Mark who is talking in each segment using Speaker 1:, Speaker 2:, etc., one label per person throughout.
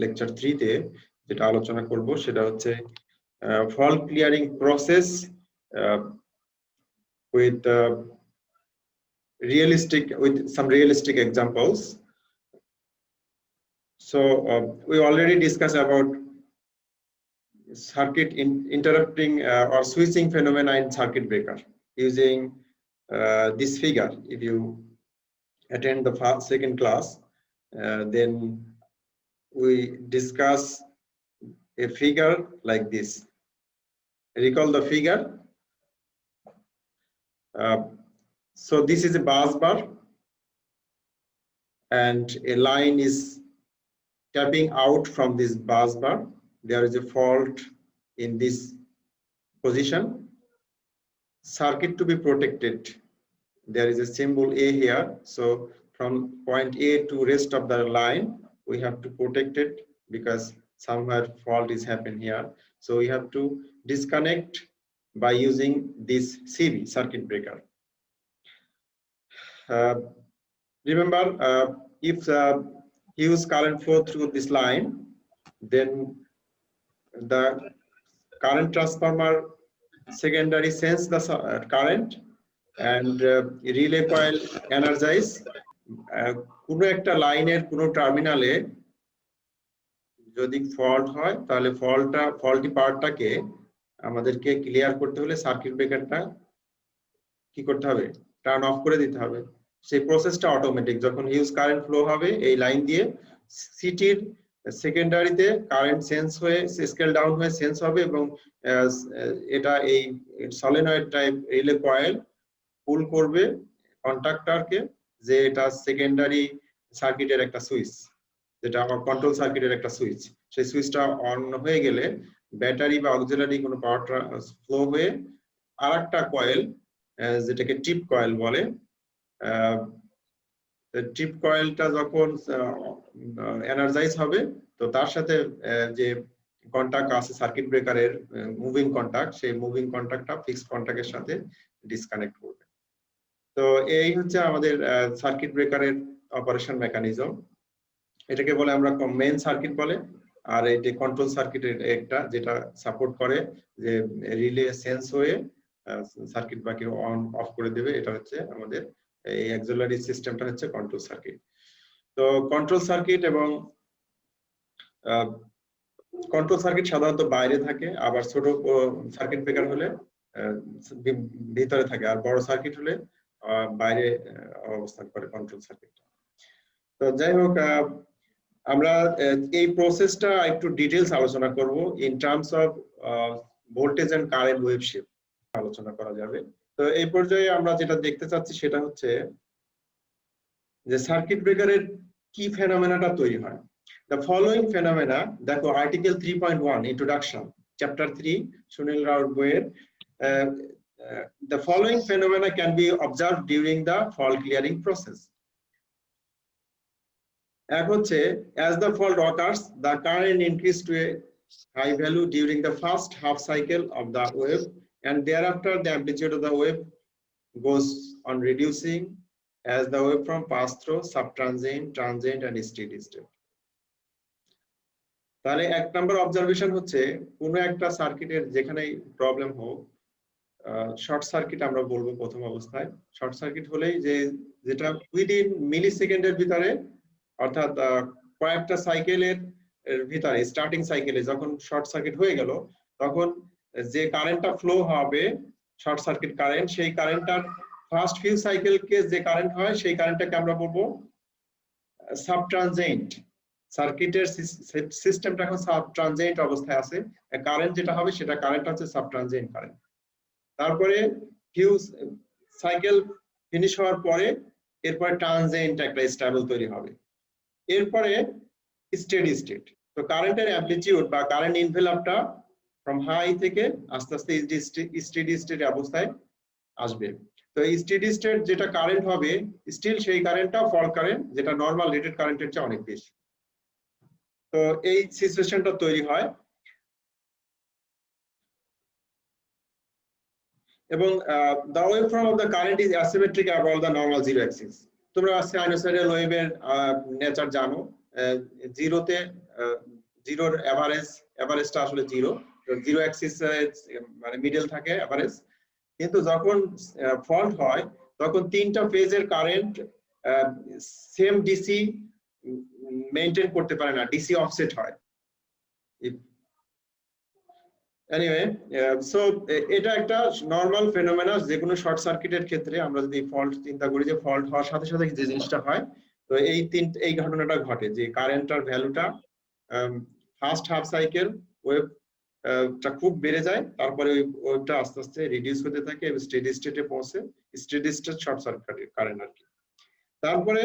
Speaker 1: Lecture 3 তে যেটা আলোচনা করব সেটা হচ্ছে fault clearing process with some realistic examples. So we already discussed about circuit interrupting or switching phenomena in circuit breaker using this figure. If you attend the second class, then we discuss a figure like this. Recall the figure. So this is a bus bar and a line is tapping out from this bus bar. There is a fault in this position. Circuit to be protected, there is a symbol A here. So from point A to rest of the line, we have to protect it because somewhere fault is happening here. So we have to disconnect by using this CV, circuit breaker. Remember, if use current flow through this line, then the current transformer secondary sense the current and relay coil energize. কোনো একটা লাইনের কোনো টার্মিনালে যদি fault হয় তাহলে faulty পার্টটাকে আমাদেরকে clear করতে হলে সার্কিট ব্রেকারটা কি করতে হবে, টার্ন অফ করে দিতে হবে। সেই প্রসেসটা অটোমেটিক। যখন হিউজ কারেন্ট ফ্লো হবে এই লাইন দিয়ে, সিটির সেকেন্ডারিতে কারেন্ট সেন্স হয়ে স্কেল ডাউন হয়ে সেন্স হবে এবং এটা এই সলিনয়েড টাইপ রিলে কয়েল পুল করবে কন্ট্যাক্টরকে যে এটা সেকেন্ডারি সার্কিটের একটা সুইচ, যেটা আমার কন্ট্রোল সার্কিটের একটা সুইচ। সেই সুইচটা অন হয়ে গেলে ব্যাটারি বা অক্সিলারি কোনো পাওয়ার ফ্লো হয়ে আরেকটা কয়েল, যেটাকে টিপ কয়েল বলে, টিপ কয়েলটা যখন এনার্জাইজ হবে তো তার সাথে যে কন্টাক্ট আছে সার্কিট ব্রেকারের মুভিং কন্টাক্ট, সেই মুভিং কন্টাক্টটা ফিক্সড কন্টাক্টের সাথে ডিসকানেক্ট করবে। তো এই হচ্ছে আমাদের সার্কিট ব্রেকারের অপারেশন মেকানিজম। এটাকে বলে আমরা মেইন সার্কিট বলে, আর এই যে কন্ট্রোল সার্কিটের একটা যেটা সাপোর্ট করে যে রিলে সেন্স হয়ে সার্কিট বাকি অন অফ করে দেবে, এটা হচ্ছে আমাদের এই অক্সিলারি সিস্টেমটা হচ্ছে কন্ট্রোল সার্কিট। তো কন্ট্রোল সার্কিট এবং কন্ট্রোল সার্কিট সাধারণত বাইরে থাকে, আবার ছোট সার্কিট ব্রেকার হলে ভিতরে থাকে, আর বড় সার্কিট হলে বাইরে অবস্থান করে কন্ট্রোল সার্কিট। তো যাই হোক, আমরা এই প্রসেসটা একটু ডিটেইলস আলোচনা করব in terms of voltage and current wave shift আলোচনা করা যাবে। তো এই পর্যায়ে আমরা যেটা দেখতে চাচ্ছি সেটা হচ্ছে যে সার্কিট ব্রেকারের কি ফেনোমেনাটা তৈরি হয়। দ্য ফলোইং ফেনোমেনা, দেখো আর্টিকেল 3.1 ইন্ট্রোডাকশন চ্যাপ্টার 3 সুনীল রাউর বইয়ের, the following phenomena can be observed during the fault clearing process. এক হচ্ছে, as the fault occurs, the current increase to a high value during the first half cycle of the wave, and thereafter the amplitude of the wave goes on reducing as the waveform pass through subtransient, transient and steady state. তাহলে এক নম্বর observation হচ্ছে, কোনো একটা সার্কিটের যেখানে problem হোক, short circuit আমরা বলবো প্রথম অবস্থায়। শর্ট সার্কিট হলেই যেটা উইদিন মিলি সেকেন্ডের ভিতরে, অর্থাৎ কয়েকটা সাইকেলের ভিতরে স্টার্টিং সাইকেলে যখন শর্ট সার্কিট হয়ে গেল, তখন যে কারেন্টটা ফ্লো হবে শর্ট সার্কিট কারেন্ট, সেই কারেন্টটার ফার্স্ট ফিউ সাইকেলকে যে কারেন্ট হয় সেই কারেন্টটাকে আমরা বলবো সাবট্রানজিয়েন্ট। সার্কিটের সিস্টেমটা এখন সাবট্রানজিয়েন্ট অবস্থায় আছে, কারেন্ট যেটা হবে সেটা কারেন্টটা হচ্ছে সাবট্রানজিয়েন্ট কারেন্ট। তারপরে ফিউ সাইকেল ফিনিশ হওয়ার পরে এরপরে ট্রানজিয়েন্ট একটা স্টেবল তৈরি হবে, এরপরে স্টেডি স্টেট। তো কারেন্টের অ্যামপ্লিটিউড বা কারেন্ট ইনভেলপটা ফ্রম হাই থেকে আস্তে আস্তে স্টেডি স্টেট অবস্থায় আসবে। তো এই স্টেডি স্টেট যেটা কারেন্ট হবে স্টিল সেই কারেন্টটা ফল্ট কারেন্ট, যেটা নরমাল রেটেড কারেন্টের চেয়ে অনেক বেশি। তো এই সিচুয়েশনটা তৈরি হয় এবং the waveform of the current is asymmetric above the normal zero axis. তোমরা সাইনোসয়েডাল ওয়েভের নেচার জানো, জিরোতে জিরোর এভারেজটা আসলে জিরো অ্যাক্সিস মানে মিডল থাকে এভারেজ, কিন্তু যখন ফল্ট হয় তখন তিনটা ফেজের কারেন্ট সেম ডিসি মেইনটেইন করতে পারে না, ডিসি অফসেট হয়। এনিওয়ে, সো এটা একটা নরমাল ফেনোমেনা, যে কোনো শর্ট সার্কিটের ক্ষেত্রে আমরা যদি ফল্ট চিন্তা করি যে ফল্ট হওয়ার সাথে সাথে যে জিনিসটা হয়, তো এই ঘটনাটা ঘটে যে কারেন্টটার ভ্যালুটা ফার্স্ট হাফ সাইকেল ওয়েভ টা খুব বেড়ে যায়, তারপরে ওই ওয়েভটা আস্তে আস্তে রিডিউস হতে থাকে এবং স্টেডি স্টেটে পৌঁছে, steady state short circuit current আর কি। তারপরে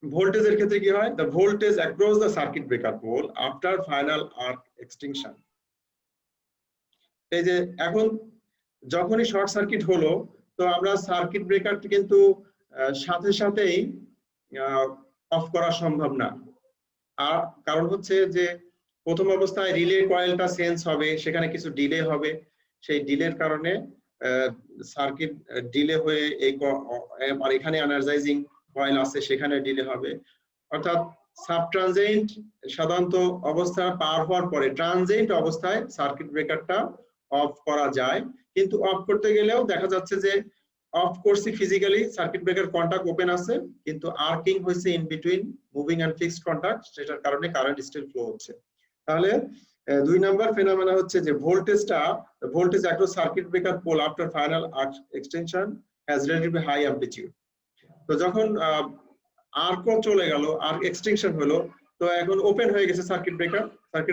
Speaker 1: ভোল্টেজের ক্ষেত্রে কি হয়, the voltage across the circuit breaker pole after final arc extinction. এই যে এখন যখনই শর্ট সার্কিট হলো, তো আমরা সার্কিট ব্রেকারটি কিন্তু সাথে সাথেই অফ করা সম্ভব না। আর কারণ হচ্ছে যে প্রথম অবস্থায় রিলে কয়েলটা সেন্স হবে, সেখানে কিছু ডিলে হবে, সেই ডিলের কারণে সার্কিট ডিলে হয়ে আর এখানে এনার্জাইজিং কয়েল আছে সেখানে ডিলে হবে। অর্থাৎ সাব ট্রানজিয়েন্ট সাধারণত অবস্থা পার হওয়ার পরে ট্রানজিয়েন্ট অবস্থায় সার্কিট ব্রেকারটা অফ করা যায়, কিন্তু অফ করতে গেলেও দেখা যাচ্ছে যে অফ করছি physically, circuit breaker contact open আছে, কিন্তু আর্কিং হয়েছে in between moving and fixed contact, সেটার কারণে কারেন্ট স্টিল ফ্লো হচ্ছে। তাহলে 2 নাম্বার ফেনোমেনা হচ্ছে যে voltage across circuit breaker pole after final arc extension has relatively high amplitude. তো যখন আর্কও চলে গেল, আর্ক এক্সটেনশন হলো, তো এখন ওপেন হয়ে গেছে সার্কিট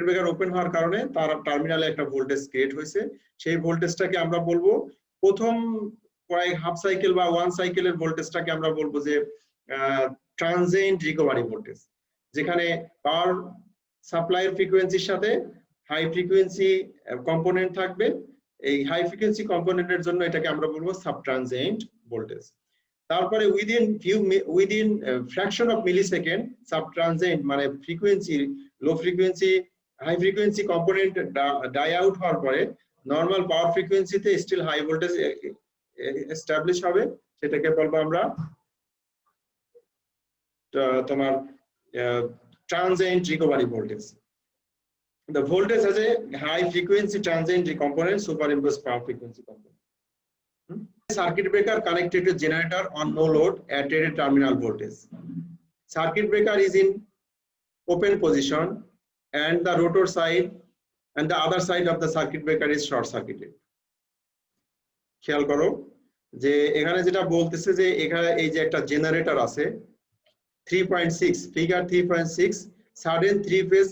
Speaker 1: ব্রেকার ওপেন হওয়ার কারণে তার টার্মিনালে একটা ভোল্টেজ ক্রিয়েট হয়েছে। সেই ভোল্টেজটাকে আমরা বলবো প্রথম কয়েক হাফ সাইকেল বা 1 সাইকেলের ভোল্টেজটাকে আমরা বলবো যে ট্রানজিয়েন্ট রিকভারি ভোল্টেজ, যেখানে পাওয়ার সাপ্লাইয়ের ফ্রিকোয়েন্সির সাথে হাই ফ্রিকোয়েন্সি কম্পোনেন্ট থাকবে। এই হাই ফ্রিকোয়েন্সি কম্পোনেন্টের জন্য এটাকে আমরা বলবো সাব ট্রানজিয়েন্ট ভোল্টেজ। তারপরে within fraction of millisecond sub transient মানে frequency low frequency high frequency component die out হওয়ার পরে নরমাল পাওয়ার ফ্রিকোয়েন্সিতে স্টিল হাই ভোল্টেজ এস্টাবলিশ হবে, সেটাকে বলবো আমরা তোমার transient recovery voltage. The voltage has a high frequency transient component superimposed power frequency component. Circuit breaker connected to generator on no load at a terminal voltage. Circuit breaker is in open position and the rotor side and the other side of the circuit breaker is short circuited. খেয়াল করো যে এখানে যেটা বলতেছে যে এখানে এই যে একটা জেনারেটর আছে 3.6 figure 3.6 sudden 3 phase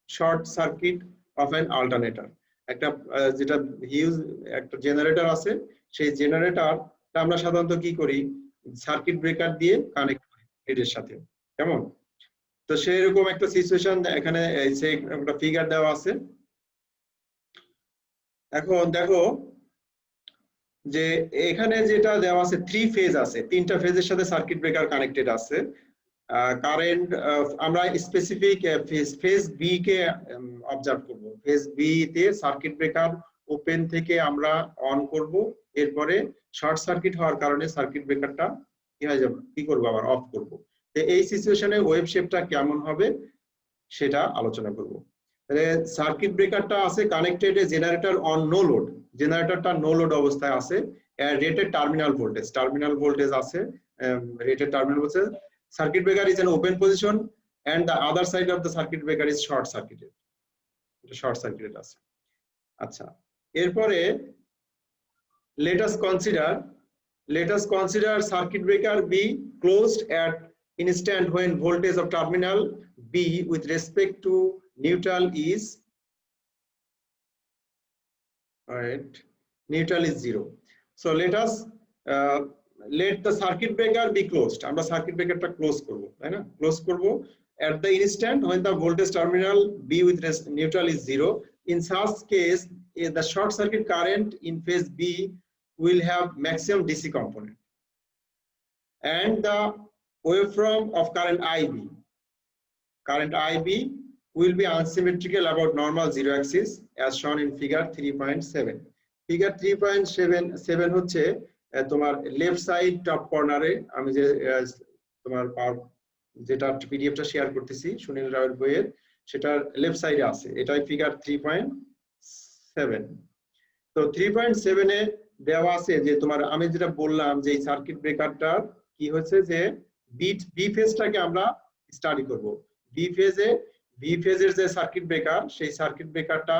Speaker 1: short circuit of an alternator. একটা যেটা হিউজ একটা জেনারেটর আছে, সেই জেনারেটরটা আমরা সাধারণত কি করি সার্কিট ব্রেকার দিয়ে কানেক্ট করি গ্রিডের সাথে, কেমন? তো সেই রকম একটা সিচুয়েশন এখানে সেই একটা ফিগার দেওয়া আছে। এখন দেখো যে এখানে যেটা দেওয়া আছে 3 ফেজ আছে, 3টা ফেজের সাথে সার্কিট ব্রেকার কানেক্টেড আছে। কারেন্ট আমরা স্পেসিফিক ফেজ বি কে অবজার্ভ করব। ফেজ বি তে সার্কিট ব্রেকার ওপেন থেকে আমরা অন করব, এরপরে শর্ট সার্কিট হওয়ার কারণে সার্কিট ব্রেকারটা কি হয়ে যাবে, কি করব আবার অফ করব। তো এই সিচুয়েশনে ওয়েভ শেপটা কেমন হবে সেটা আলোচনা করব। তাহলে সার্কিট ব্রেকারটা আছে connected a generator on no load, জেনারেটরটা নো লোড অবস্থায় আছে, রেটেড টার্মিনাল ভোল্টেজ আছে, rated terminal voltage. Circuit breaker is in open position and the other side of the circuit breaker is short circuited. Short circuited আছে। আচ্ছা, এরপরে let us consider circuit breaker B closed at instant when voltage of terminal B with respect to neutral is neutral is 0. So let the circuit breaker be closed. আমরা circuit ব্রেকারটা close করব, তাই না? Close করব at the instant when the voltage terminal B with neutral is 0. In such case, the short circuit current in phase B will have maximum DC component, and the waveform of current IB will be unsymmetrical about normal zero axis as shown in figure 3.7. Figure 3.7 হচ্ছে তোমার left side top কর্নারে আমি যে তোমার যেটা পিডিএফটা share করতেছি সুনীল রায়ের বইয়ের, সেটা লেফট সাইডে আছে, এটাই ফিগার 3.7। তো 3.7 এ দেওয়া আছে যে তোমার আমি যেটা বললাম যে এই সার্কিট ব্রেকারটা কি হচ্ছে যে বি ফেজটাকে আমরা স্টাডি করব। বি ফেজের যে সার্কিট ব্রেকার, সেই সার্কিট ব্রেকারটা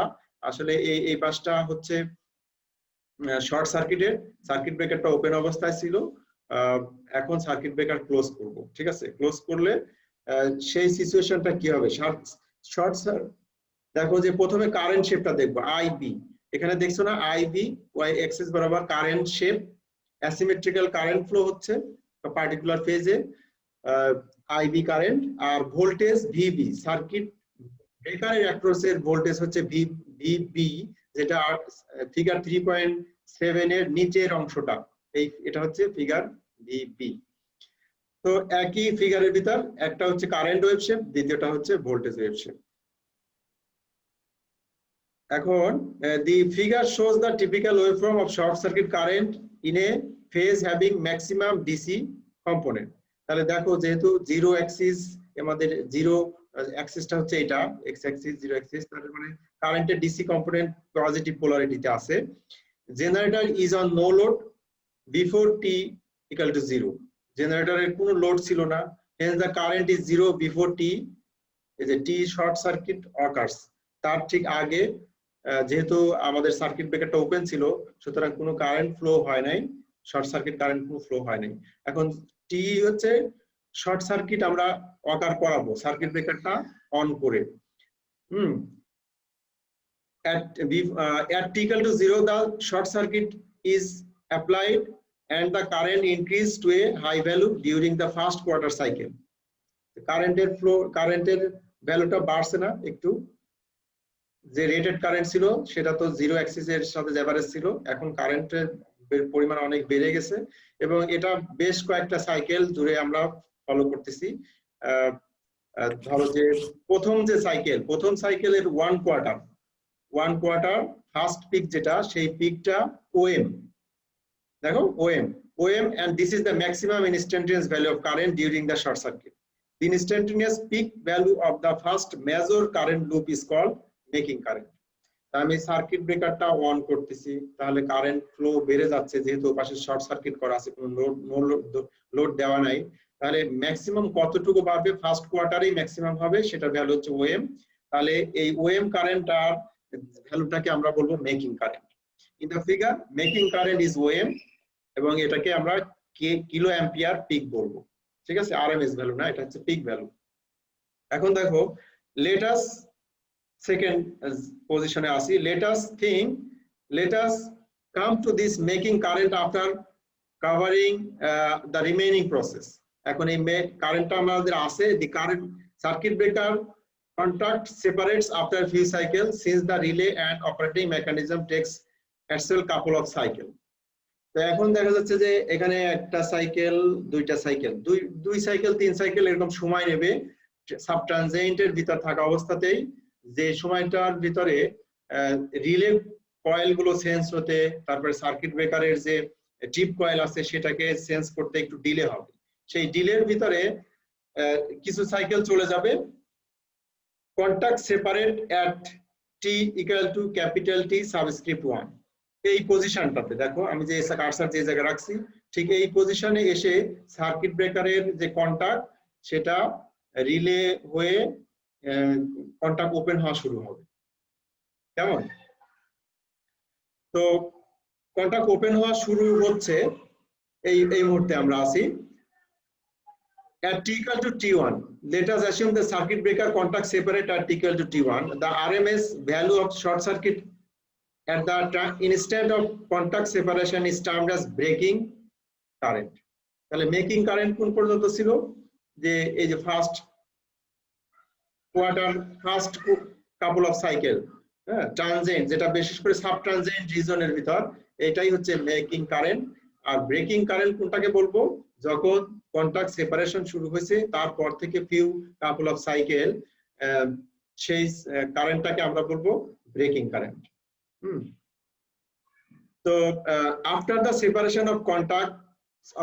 Speaker 1: আসলে এই পাশটা হচ্ছে শর্ট সার্কিটের, সার্কিট ব্রেকারটা ওপেন অবস্থায় ছিল, এখন সার্কিট ব্রেকার ক্লোজ করব। ঠিক আছে, ক্লোজ করলে সেই সিচুয়েশনটা কি হবে? শর্ট দেখো যে প্রথমে কারেন্ট শেপটা দেখবো আইবি, এখানে দেখছো না আইবি ওয়াই এক্সিস বরাবর current shape, asymmetrical current flow হচ্ছে পার্টিকুলার ফেজে আইবি কারেন্ট, আর ভোল্টেজ ভিবি, সার্কিট ব্রেকারের অ্যাক্রসের ভোল্টেজ হচ্ছে ভিবি, যেটা ফিগার 3.7 এর নিচের অংশটা, এটা হচ্ছে ফিগার ভিবি। তো একই ফিগারের ভিতর একটা হচ্ছে কারেন্ট ওয়েভ শেপ, দ্বিতীয়টা হচ্ছে ভোল্টেজ ওয়েভ শেপ। এখন the figure shows the typical waveform of short circuit current in a phase having maximum DC component। তাহলে দেখো যেহেতু জিরো অ্যাক্সিস, আমাদের জিরো অ্যাক্সিসটা হচ্ছে এটা, এক্স অ্যাক্সিস জিরো অ্যাক্সিস, তার মানে কারেন্টের ডিসি কম্পোনেন্ট পজিটিভ পোলারিটিতে আছে। Generator is on no load before T equal to 0, জেনারেটরের কোনো লোড ছিল না, hence the current is 0 before t is a t short circuit occurs। তার ঠিক আগে যেহেতু আমাদের সার্কিট ব্রেকারটা ওপেন ছিল, সুতরাং কোনো কারেন্ট ফ্লো হয় নাই, শর্ট সার্কিট কারেন্ট কোনো ফ্লো হয় নাই। এখন টি হচ্ছে শর্ট সার্কিট আমরা অকার করাবো সার্কিট ব্রেকারটা অন করে। at t equal to 0 the short circuit is applied and the current increased to a high value during the first quarter cycle। কারেন্টের ভ্যালুটা বাড়ছে না একটু, যে রেটেড কারেন্ট ছিল সেটা তো জিরো অ্যাক্সিসের সাথে এভারেজ ছিল, এখন কারেন্টের পরিমাণ অনেক বেড়ে গেছে এবং এটা বেশ কয়েকটা সাইকেল জুড়ে আমরা ফলো করতেছি। ধরো যে প্রথম সাইকেলের ওয়ান কোয়ার্টার ফার্স্ট পিক যেটা, সেই পিকটা ওএম, দেখো OM and this is the maximum instantaneous value of current during the short circuit। The instantaneous peak value of the first major current loop is called making current. আমি circuit ব্রেকারটা on করতেছি, তাহলে current flow বেড়ে যাচ্ছে, যেহেতু পাশে short circuit করা আছে, কোনো লোড দেওয়া নাই, তাহলে ম্যাক্সিমাম কতটুকু পাবে? ফার্স্ট কোয়ার্টারেই ম্যাক্সিমাম হবে, সেটার ভ্যালু হচ্ছে ওএম। তাহলে এই ওএম কারেন্টটার ভ্যালুটাকে আমরা বলবো making current. In the figure making current is OM এবং এটাকে আমরা কিলো অ্যাম্পিয়ার পিক বলবো। ঠিক আছে, আরএমএস ভ্যালু না, এটা হচ্ছে পিক ভ্যালু। এখন দেখো লেট আস সেকেন্ড পজিশনে আসি, let us come to this making current after covering the remaining process। এখন এই কারেন্টটা আমাদের আছে, the current circuit breaker contact separates after few cycles since the relay and operating mechanism takes itself couple of cycle। তো এখন দেখা যাচ্ছে যে এখানে একটা সাইকেল, দুইটা সাইকেল, দুই সাইকেল, তিন সাইকেল এরকম সময় নেবে সাব ট্রানজিয়েন্টের ভিতর থাকা অবস্থাতেই, যে সময়টার ভিতরে রিলে কয়েল গুলো সেন্স হতে, তারপরে সার্কিট ব্রেকারের যে টিপ কয়েল আছে সেটাকে সেন্স করতে একটু ডিলে হবে। সেই ডিলের ভিতরে কিছু সাইকেল চলে যাবে, কন্টাক্ট সেপারেট এট টি equal two capital T subscript 1। এই পজিশনটাতে দেখো আমি যে কার্সার যে জায়গায় রাখছি, ঠিক এই পজিশনে এসে সার্কিট ব্রেকারের যে কন্টাক্ট সেটা রিলে হয়ে কন্টাক্ট ওপেন হওয়া শুরু হবে। কেমন? তো কন্টাক্ট ওপেন হওয়া শুরু হচ্ছে এই মুহূর্তে আমরা আছি। At t equal to T1, let us assume the circuit breaker contact separate at t equal to T1. The RMS value of short circuit at the instant of contact separation is termed as breaking current। তাহলে making current কোন পর্যন্ত ছিল? যে এই যে first couple of cycle, transient, যেটা বিশেষ করে সাব ট্রানজিয়েন্ট রিজনের ভিতর, এটাই হচ্ছে মেকিং কারেন্ট। আর ব্রেকিং কারেন্ট কোনটাকে বলবো? যখন কন্টাক্ট সেপারেশন শুরু হয়েছে তারপর থেকে ফিউ কাপল অফ সাইকেল, সেই কারেন্টটাকে আমরা বলবো ব্রেকিং কারেন্ট। তো after the separation of contact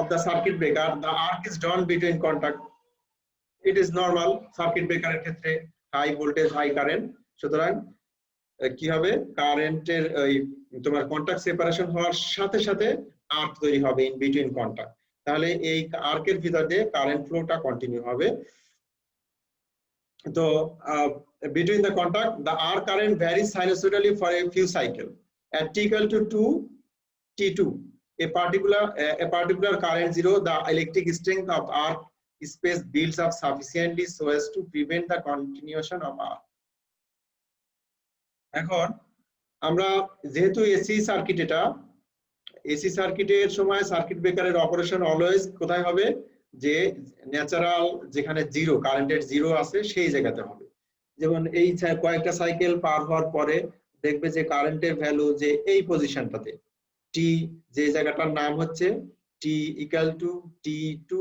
Speaker 1: of the circuit breaker, the arc is drawn between contact. It is normal circuit ব্রেকারের ক্ষেত্রে হাই ভোল্টেজ হাই কারেন্ট, সুতরাং কি হবে, কারেন্টের ওই তোমার কন্টাক্ট সেপারেশন হওয়ার সাথে সাথে আর্ক তৈরি হবে ইন বিটুইন কন্টাক্ট, তাহলে এই আর্কের ভিতর দিয়ে কারেন্ট ফ্লোটা কন্টিনিউ হবে। তো between the contact the arc current varies sinusoidally for a few cycles at t equal to 2 t2 a particular current zero, the electric strength of arc space builds up sufficiently so as to prevent the continuation of arc. এখন আমরা যেহেতু AC circuit, এটা AC সার্কিটের সময় circuit ব্রেকারের operation always কোথায় হবে, যে natural যেখানে জিরো কারেন্টের জিরো আছে সেই জায়গাতে হবে। যেমন এই কয়েকটা সাইকেল পার হওয়ার পরে দেখবে যে কারেন্টের ভ্যালু যে এই পজিশনটাতে টি, যে জায়গাটার নাম হচ্ছে T equal to T2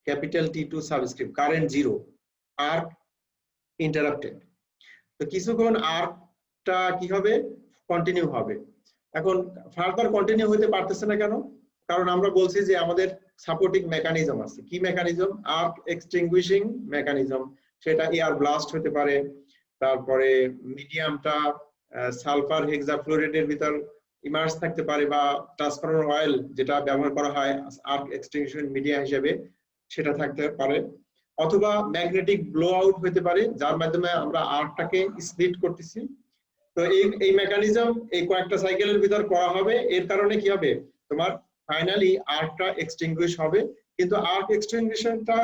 Speaker 1: capital T2 subscript current zero, arc interrupted. তো কিছুক্ষণ আর্কটা কি হবে, কন্টিনিউ হবে। এখন ফার্দার কন্টিনিউ হতে পারতেছে না কেন, কারণ আমরা বলছি যে আমাদের সাপোর্টিং মেকানিজম আছে। কি মেকানিজম? আর্ক এক্সটিংগুইশিং মেকানিজম, সেটা এয়ার ব্লাস্ট হতে পারে, তারপরে মিডিয়ামটা সালফার হেক্সাফ্লোরাইডের ভিতর ইমার্জ থাকতে পারে, বা ট্রান্সফরমার অয়েল যেটা ব্যবহার করা হয় আর্ক এক্সটিংগুইশিং মিডিয়া হিসেবে সেটা থাকতে পারে, অথবা ম্যাগনেটিক ব্লো আউট হতে পারে যার মাধ্যমে আমরা আর্কটাকে স্প্লিট করতেছি। তো এই মেকানিজম এই কয়েকটা সাইকেলের ভিতর করা হবে, এর কারণে কি হবে, তোমার ফাইনালি আর্কটা এক্সটিংগুইশ হবে। কিন্তু আর্ক এক্সটিংগুইশনটা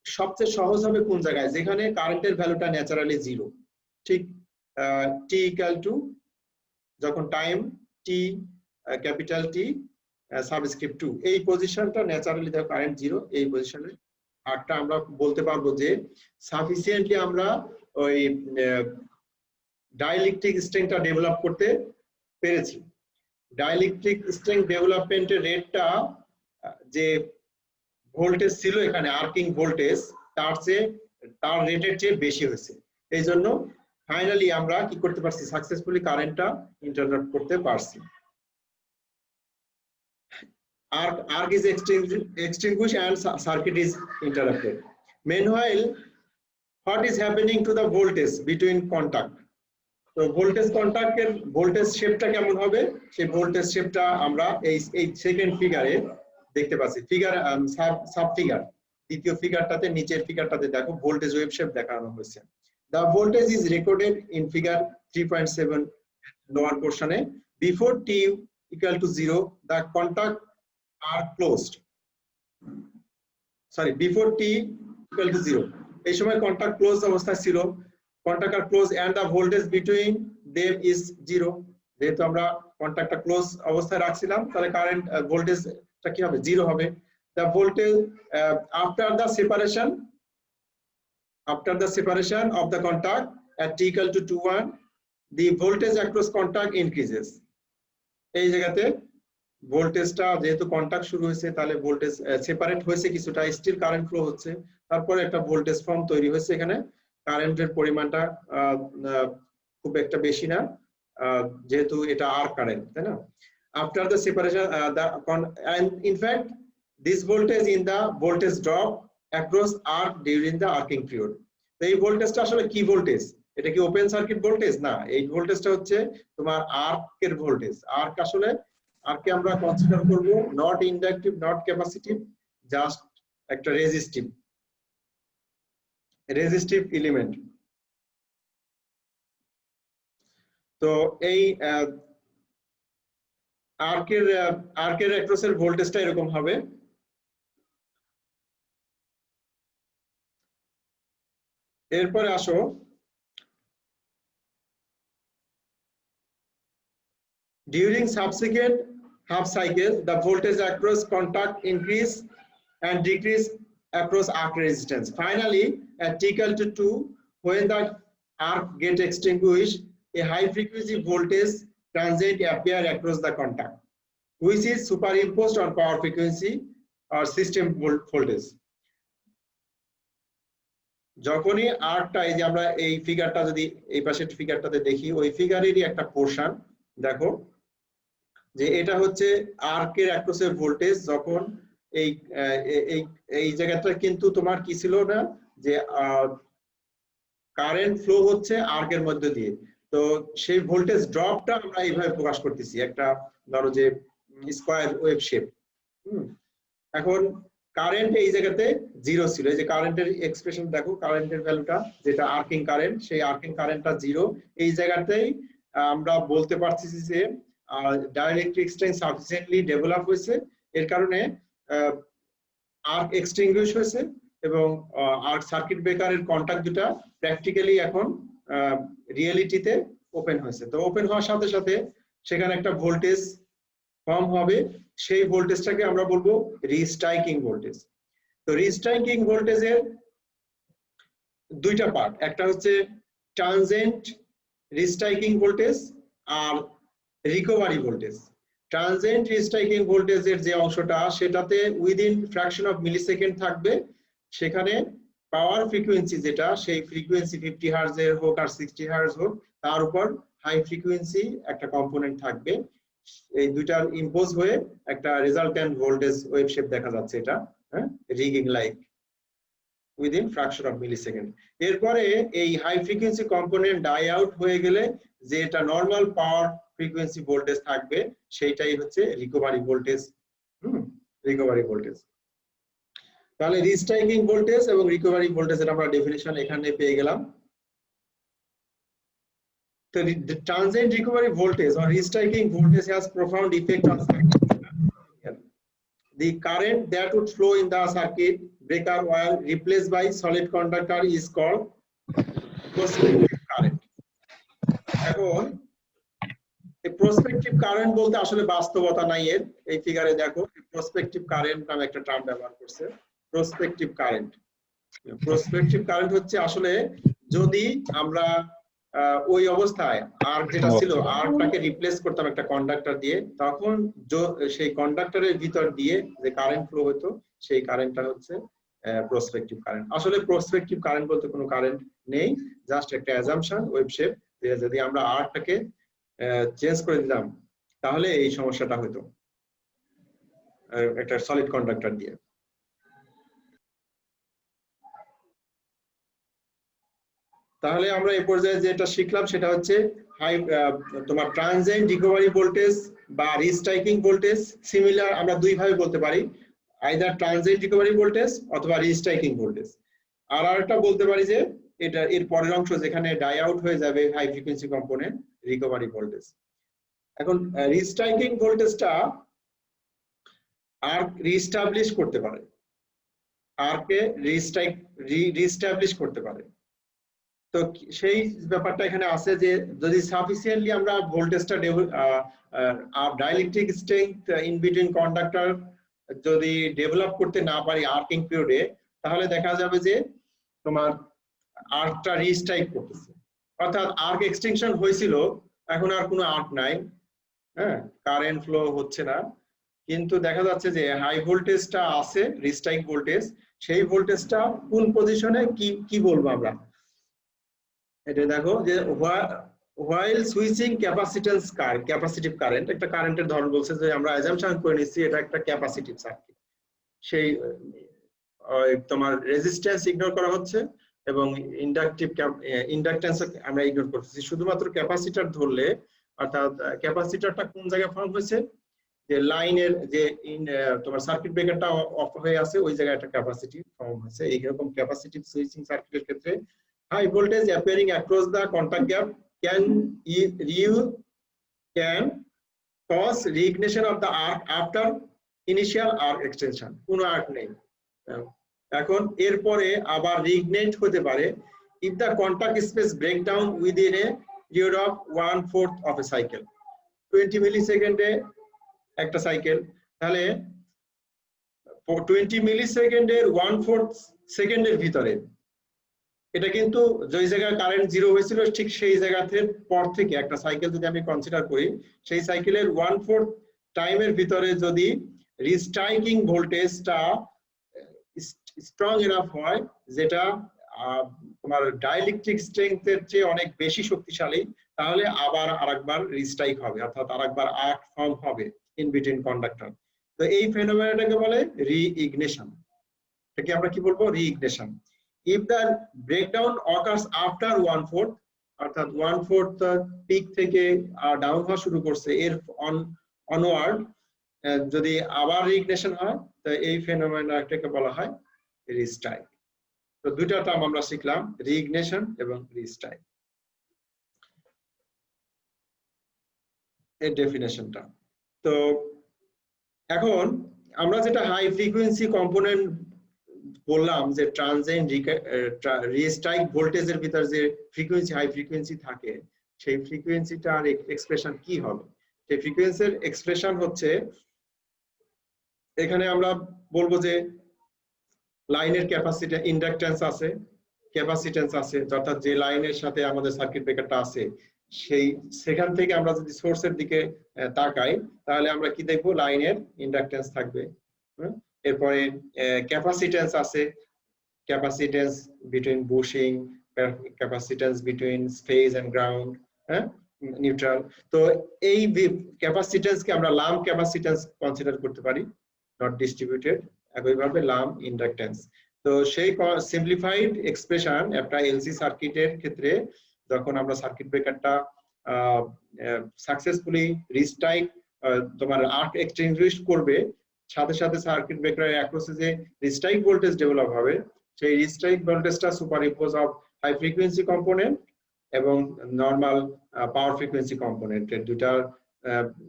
Speaker 1: সবচেয়ে সহজ হবে কোন জায়গায়, যেখানে কারেন্টের ভ্যালুটা ন্যাচারালি জিরো, ঠিক টি ইকুয়াল টু যখন টাইম টি ক্যাপিটাল টি সাবস্ক্রিপ্ট 2 এই পজিশনটা ন্যাচারালি দেখো কারেন্ট জিরো, এই পজিশনে আর্কটা আমরা বলতে পারবো যে সাফিসিয়েন্টলি আমরা ওই ডাইইলেকট্রিক স্ট্রেংথটা ডেভেলপ করতে পেরেছি। ডাইইলেকট্রিক স্ট্রেংথ ডেভেলপমেন্টের রেটটা যে ভোল্টেজ ছিল এখানে আর্কিং ভোল্টেজ তার রেটের চেয়ে বেশি হয়েছে, এই জন্য ফাইনালি আমরা কি করতে পারছি, সাকসেসফুলি কারেন্টটা ইন্টারপ্ট করতে পারছি। Arc is extinguished and circuit is interrupted. Meanwhile, what is happening to the voltage between contact? তো ভোল্টেজ কন্টাক্টের ভোল্টেজ শেপটা কেমন হবে, সেই ভোল্টেজ শেপটা আমরা এই সেকেন্ড ফিগারে দেখতে পাচ্ছি। ফিগার সাব ফিগার, দ্বিতীয় ফিগারটাতে নিচের ফিগারটাতে দেখো ভোল্টেজ ওয়েভ শেপ দেখানো হয়েছে। The voltage is recorded in figure 3.7 lower portion. Before t equal to 0, the contact are closed. Sorry, before t equal to 0, এই সময় কন্টাক্ট ক্লোজ অবস্থায় ছিল, কন্টাক্ট আর close and the voltage between them is 0. যেহেতু আমরা কন্টাক্টটা close অবস্থায় রাখছিলাম, তাহলে কারেন্ট ভোল্টেজটা কি হবে, 0 হবে। The voltage after the separation of the contact at t equal to 2:1, the voltage across contact increases. এই জায়গাতে ভোল্টেজটা যেহেতু কন্টাক্ট শুরু হয়েছে, তাহলে ভোল্টেজ সেপারেট হয়েছে কিছুটা, স্টিল কারেন্ট ফ্লো হচ্ছে, তারপরে একটা ভোল্টেজ ফর্ম তৈরি হয়েছে। এখানে কারেন্টের পরিমাণটা খুব একটা বেশি না, যেহেতু এটা আর্ক কারেন্ট, তাই না? After the separation and in fact this voltage in the voltage drop across arc during the arcing period. তো এই ভোল্টেজটা আসলে কি ভোল্টেজ, এটা কি ওপেন সার্কিট ভোল্টেজ? না, এই ভোল্টেজটা হচ্ছে তোমার আর্কের ভোল্টেজ। আর্ক আসলে আর্কে আমরা কনসিডার করব not inductive not capacitive, just একটা রেজিস্টিভ এলিমেন্ট। তো এই আর্কের অ্যাক্রসের ভোল্টেজটা এরকম হবে। এরপরে আসো during subsequent half cycle the voltage across contact increase and decrease across arc resistance. Finally at t equal to 2, when the arc get extinguished, a high frequency voltage transient appear across the contact, which is superimposed on power frequency or system voltage. যখনই আর্কটা, এই যে আমরা এই ফিগারটা যদি এই পাশের ফিগারটাতে দেখি, ওই ফিগারেরই একটা পোরশন দেখো, যে এটা হচ্ছে আর্কের অ্যাক্রসের ভোল্টেজ। যখন এই জায়গাটা কিন্তু তোমার কি ছিল না, যে কারেন্ট ফ্লো হচ্ছে আর্কের মধ্যে দিয়ে। তো সেই ভোল্টেজ ড্রপটা আমরা এইভাবে প্রকাশ করতেছি, একটা ধরো যে স্কয়ার ওয়েভ শেপ। এখন কারেন্ট এই জায়গাতে জিরো ছিল, এই যে কারেন্টের এক্সপ্রেশন দেখো, কারেন্টের ভ্যালুটা যেটা আর্কিং কারেন্ট, সেই আর্কিং কারেন্টটা জিরো। এই জায়গাতেই আমরা বলতে পারছি যে ডাইইলেকট্রিক স্ট্রেংথ সাফিসিয়েন্টলি ডেভেলপ হয়েছে, এর কারণে আর্ক এক্সটিংগুইশ হয়েছে এবং আর্ক সার্কিট ব্রেকারের কন্টাক্ট দুটা প্র্যাকটিক্যালি এখন রিয়েলিটিতে ওপেন হয়েছে। তো ওপেন হওয়ার সাথে সাথে সেখানে একটা ভোল্টেজ ফর্ম হবে, সেই ভোল্টেজটাকে আমরা বলবো রিস্ট্রাইকিং ভোল্টেজ। তো রিস্ট্রাইকিং ভোল্টেজের দুইটা পার্ট, একটা হচ্ছে ট্রানজিয়েন্ট রিস্ট্রাইকিং ভোল্টেজ আর রিকভারি ভোল্টেজ। ট্রানজিয়েন্ট রিস্ট্রাইকিং ভোল্টেজের যে অংশটা, সেটাতে উইদিন ফ্র্যাকশন অফ মিলিসেকেন্ড থাকবে, সেখানে পাওয়ার ফ্রিকোয়েন্সি যেটা, সেই ফ্রিকোয়েন্সি 50 হার্জ এর হোক আর 60 হার্জ হোক, তার উপর হাই ফ্রিকোয়েন্সি একটা কম্পোনেন্ট থাকবে। এই দুইটার ইম্পোজ হয়ে একটা রেজাল্টেন্ট ভোল্টেজ ওয়েভ শেপ দেখা যাচ্ছে, এটা রিগিং like within fraction of millisecond. এরপরে এই high frequency component die out হয়ে গেলে যে এটা নরমাল পাওয়ার ফ্রিকোয়েন্সি ভোল্টেজ থাকবে, সেইটাই হচ্ছে রিকভারি ভোল্টেজ। Recovery voltage. তাহলে রিস্ট্রাইকিং ভোল্টেজ এবং রিকভারি ভোল্টেজের আমরা ডেফিনিশন এখানে পেয়ে গেলাম। The transient recovery voltage or restriking voltage has profound effect on circuit. The current that would flow in the circuit breaker while replaced by solid conductor is called prospective current. এখন এই prospective current বলতে আসলে বাস্তবতা নাই এর, এই ফিগারে দেখো prospective current নামে একটা টার্ম ব্যবহার করছে, prospective current। prospective current হচ্ছে আসলে যদি আমরা ওই অবস্থায় আর্ক যেটা ছিল, আর্কটাকে রিপ্লেস করতাম একটা কন্ডাক্টর দিয়ে, তখন সেই কন্ডাক্টরের ভিতর দিয়ে যে কারেন্ট ফ্লো হতো, সেই কারেন্টটা হচ্ছে প্রসপেক্টিভ কারেন্ট। আসলে প্রসপেক্টিভ কারেন্ট বলতে কোনো কারেন্ট নেই, জাস্ট একটা অ্যাজাম্পশন ওয়েভ শেপ, যদি আমরা আর্কটাকে চেঞ্জ করে দিতাম তাহলে এই সমস্যাটা হতো একটা সলিড কন্ডাক্টর দিয়ে। তাহলে আমরা এই পর্যায়ে যেটা শিখলাম সেটা হচ্ছে তোমার ট্রানজিয়েন্ট রিকভারি ভোল্টেজ বা রিস্ট্রাইকিং ভোল্টেজ সিমিলার আমরা দুই ভাবে বলতে পারি, আইদার ট্রানজিয়েন্ট রিকভারি ভোল্টেজ অথবা রিস্ট্রাইকিং ভোল্টেজ। আর আরেকটা বলতে পারি যে এটা এর পরের অংশ যেখানে ডাই আউট হয়ে যাবে high frequency component, recovery voltage. এখন রিস্ট্রাইকিং ভোল্টেজটা আর্ক রিস্টাবলিশ করতে পারে, আর্কে রিস্টাবলিশ করতে পারে। তো সেই ব্যাপারটা এখানে আছে যে যদি সাফিসিয়েন্টলি আমরা ভোল্টেজটা dielectric strength in between conductor যদি ডেভেলপ করতে না পারি আর্কিং পিরিয়ডে, তাহলে দেখা যাবে যে তোমার আর্কটা রিস্ট্রাইক করতেছে, অর্থাৎ আর্ক এক্সটেনশন হয়েছিল, এখন আর কোনো আর্ক নাই, কারেন্ট ফ্লো হচ্ছে না, কিন্তু দেখা যাচ্ছে যে হাই ভোল্টেজটা আছে, রিস্ট্রাইক ভোল্টেজ, সেই ভোল্টেজটা কোন পজিশনে কি বলবো আমরা, এটা দেখো যে while switching capacitance current, capacitive current একটা কারেন্টের ধরন বলছে, যে আমরা অ্যাজাম্পশন করে নিচ্ছি এটা একটা ক্যাপাসিটিভ সার্কিট, সেই তোমার রেজিস্ট্যান্স ইগনোর করা হচ্ছে এবং ইন্ডাকট্যান্স আমরা ইগনোর করতেছি, শুধুমাত্র ক্যাপাসিটর ধরলে, অর্থাৎ ক্যাপাসিটরটা কোন জায়গায় ফর্ম হয়েছে, যে লাইনের যে তোমার সার্কিট ব্রেকারটা অফ হয়ে আছে ওই জায়গায় একটা ক্যাপাসিটি ফর্ম হয়েছে। এইরকম ক্যাপাসিটিভ সুইচিং সার্কিটের ক্ষেত্রে high voltage appearing across the contact gap can cause reignition of the arc after initial arc extension. কোনো আর্ক নেই, এখন এরপরে আবার রিইগনাইট হতে পারে if the contact space break down within a period of 1/4 of a cycle, 20 মিলিসেকেন্ডে একটা cycle, তাহলে 20 মিলিসেকেন্ডের 1/4 সেকেন্ডের ভিতরে, এটা কিন্তু যে জায়গায় কারেন্ট জিরো হয়েছিল ঠিক সেই জায়গাতে পর থেকে একটা সাইকেল যদি আমি কনসিডার করি, সেই সাইকেলের 1/4 টাইমের ভিতরে যদি রিস্ট্রাইকিং ভোল্টেজটা স্ট্রং এনাফ হয়, যেটা তোমার ডাইইলেকট্রিক স্ট্রেংথের চেয়ে অনেক বেশি শক্তিশালী, তাহলে আবার আরেকবার রিস্ট্রাইক হবে, অর্থাৎ আরেকবার আর্ক ফর্ম হবে ইন বিটুইন কন্ডাক্টর। তো এই ফেনোমেনাটাকে বলে রিইগনিশন, এটাকে আমরা কি বলবো, রিইগনিশন। if the breakdown occurs after 1/4 অর্থাৎ 1/4 পিক থেকে ডাউন হওয়া শুরু করছে এর অনওয়ার্ড যদি আবার রিইগনিশন হয় তো এই ফেনোমেনাটাকে বলা হয় রিস্ট্রাইক। তো দুইটা টার্ম আমরা শিখলাম, রিইগনিশন এবং রিস্ট্রাইক। এর ডেফিনেশনটা তো এখন আমরা যেটা হাই ফ্রিকোয়েন্সি কম্পোনেন্ট বললাম যে ট্রানজিয়েন্ট রিস্ট্রাইক ভোল্টেজের ভিতর যে ফ্রিকোয়েন্সি হাই ফ্রিকোয়েন্সি থাকে সেই ফ্রিকোয়েন্সিটার এক্সপ্রেশন কি হবে? সেই ফ্রিকোয়েন্সির এক্সপ্রেশন হচ্ছে এখানে আমরা বলবো যে লাইনের ক্যাপাসিটি ইন্ডাকট্যান্স আছে, ক্যাপাসিটেন্স আছে, অর্থাৎ যে লাইনের সাথে আমাদের সার্কিট ব্রেকারটা আছে সেই সেখান থেকে আমরা যদি সোর্সের দিকে তাকাই তাহলে আমরা কি দেখবো? লাইনের ইন্ডাকট্যান্স থাকবে। এরপরে ক্যাপাসিটেন্স আছে, capacitance between bushing, capacitance between phase and ground, হ্যাঁ, নিউট্রাল। তো এই ক্যাপাসিটেন্সকে আমরা লাম্প ক্যাপাসিটেন্স কনসিডার করতে পারি, নট ডিস্ট্রিবিউটেড। একইভাবে লাম্প ইন্ডাকট্যান্স। তো সেই সিম্পলিফাইড এক্সপ্রেশন একটা এলসি সার্কিটের ক্ষেত্রে যখন আমরা সার্কিট ব্রেকারটা সাকসেসফুলি রিস্ট্রাইক তোমার আর্ক এক্সটিংগুইশ করবে, সাথে সাথে সার্কিট ব্রেকারের অ্যাক্রসে যে রিস্ট্রাইক ভোল্টেজ ডেভেলপ হবে সেই রিস্ট্রাইক ভোল্টেজটা superimpose of high frequency component এবং নরমাল পাওয়ার ফ্রিকোয়েন্সি কম্পোনেন্টের দুটার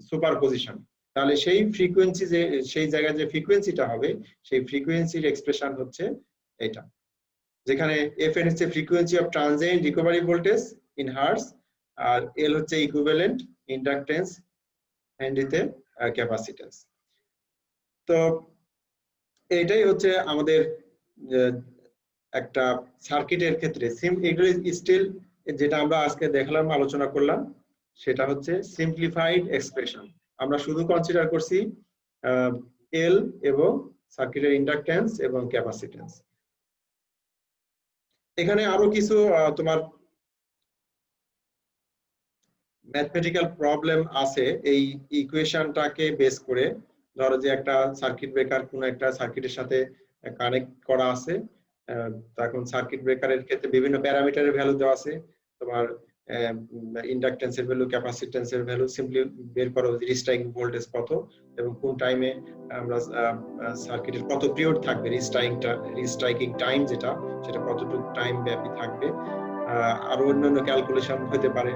Speaker 1: সুপারপজিশন। তাহলে সেই ফ্রিকোয়েন্সি যে সেই জায়গায় যে ফ্রিকোয়েন্সিটা হবে সেই ফ্রিকোয়েন্সির এক্সপ্রেশন হচ্ছে এটা, যেখানে এফএন হচ্ছে frequency of transient recovery voltage in hertz, আর এল হচ্ছে ইকুইভ্যালেন্ট ইন্ডাকট্যান্স এন্ড এতে ক্যাপাসিটেন্স। তো এটাই হচ্ছে আমাদের একটা সার্কিটের ক্ষেত্রে এগুলো স্টিল যেটা আমরা আজকে দেখলাম আলোচনা করলাম সেটা হচ্ছে সিম্পলিফাইড এক্সপ্রেশন। আমরা শুধু কনসিডার করছি এল এবং সার্কিটের ইন্ডাকট্যান্স এবং ক্যাপাসিটেন্স। এখানে আরো কিছু তোমার ম্যাথমেটিক্যাল প্রবলেম আছে এই ইকুয়েশনটাকে বেস করে। ধরো যে একটা সার্কিট ব্রেকার কোনো একটা সার্কিটের সাথে কানেক্ট করা আছে, তখন সার্কিট ব্রেকারের ক্ষেত্রে বিভিন্ন প্যারামিটারের ভ্যালু দেওয়া আছে, তোমার ইন্ডাকট্যান্সের ভ্যালু, ক্যাপাসিটেন্সের ভ্যালু, সিম্পলি বের করো রিস্ট্রাইকিং ভোল্টেজ কত এবং কোন টাইমে আমরা সার্কিটের কত পিরিয়ড থাকবে, রিস্ট্রাইকিং টাইম যেটা সেটা কতটুকু টাইম ব্যাপী থাকবে, আরো অন্যান্য ক্যালকুলেশন হতে পারে।